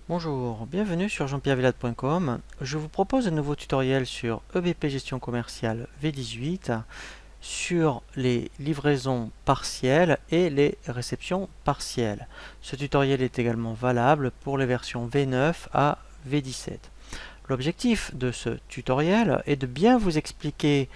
Bonjour, bienvenue sur jeanpierrevillade.com. Je vous propose un nouveau tutoriel sur EBP Gestion Commerciale V18 sur les livraisons partielles et les réceptions partielles. Ce tutoriel est également valable pour les versions V9 à V17. L'objectif de ce tutoriel est de bien vous expliquer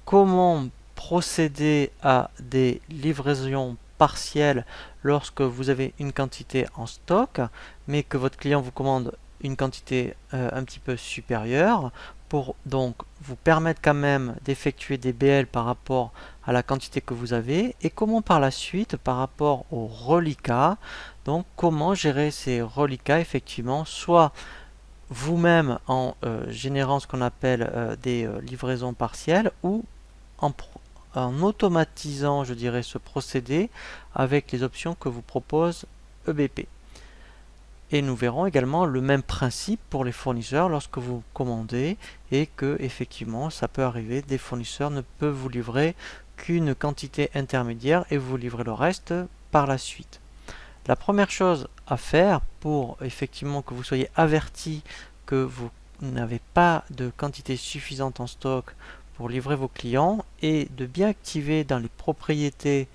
comment procéder à des livraisons partielles lorsque vous avez une quantité en stock, mais que votre client vous commande une quantité un petit peu supérieure, pour donc vous permettre quand même d'effectuer des BL par rapport à la quantité que vous avez, et comment par la suite, par rapport aux reliquats, donc comment gérer ces reliquats effectivement, soit vous-même en générant ce qu'on appelle des livraisons partielles, ou en automatisant, je dirais, ce procédé avec les options que vous propose EBP. Et nous verrons également le même principe pour les fournisseurs lorsque vous commandez et que effectivement ça peut arriver, des fournisseurs ne peuvent vous livrer qu'une quantité intermédiaire et vous livrez le reste par la suite. La première chose à faire pour effectivement que vous soyez averti que vous n'avez pas de quantité suffisante en stock pour livrer vos clients est de bien activer dans les propriétés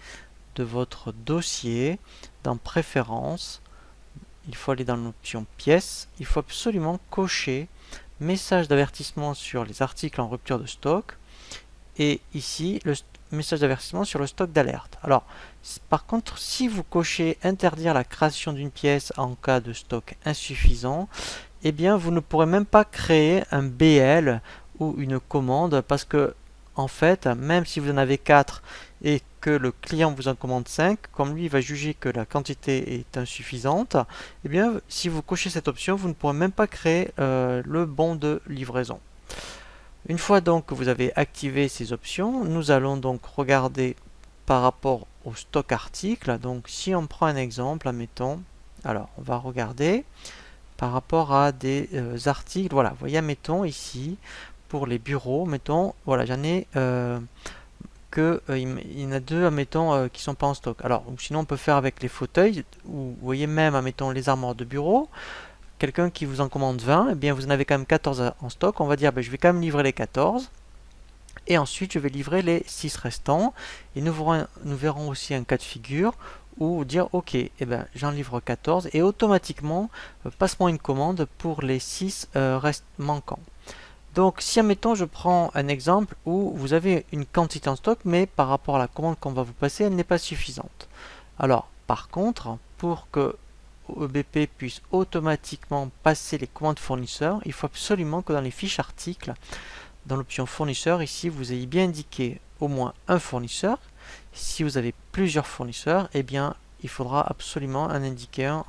de votre dossier, dans Préférences, il faut aller dans l'option Pièces, il faut absolument cocher Message d'avertissement sur les articles en rupture de stock et ici le message d'avertissement sur le stock d'alerte. Alors, par contre, si vous cochez interdire la création d'une pièce en cas de stock insuffisant, eh bien vous ne pourrez même pas créer un BL ou une commande parce que en fait, même si vous en avez 4 et que le client vous en commande 5, comme lui il va juger que la quantité est insuffisante, eh bien si vous cochez cette option, vous ne pourrez même pas créer le bon de livraison. Une fois donc que vous avez activé ces options, nous allons donc regarder par rapport au stock article. Donc si on prend un exemple, admettons, alors on va regarder par rapport à des articles, voilà, vous voyez, mettons ici, pour les bureaux, mettons, voilà, j'en ai il y en a deux, admettons, qui sont pas en stock. Alors, sinon on peut faire avec les fauteuils, ou vous voyez même, admettons, les armoires de bureau, quelqu'un qui vous en commande 20, eh bien vous en avez quand même 14 en stock, on va dire, ben, je vais quand même livrer les 14, et ensuite je vais livrer les 6 restants, et nous verrons aussi un cas de figure, ou dire ok, eh ben, j'en livre 14 et automatiquement passe-moi une commande pour les 6 restes manquants. Donc si admettons je prends un exemple où vous avez une quantité en stock mais par rapport à la commande qu'on va vous passer elle n'est pas suffisante. Alors par contre pour que EBP puisse automatiquement passer les commandes fournisseurs, il faut absolument que dans les fiches articles, dans l'option fournisseur ici vous ayez bien indiqué au moins un fournisseur. Si vous avez plusieurs fournisseurs, eh bien il faudra absolument en indiquer un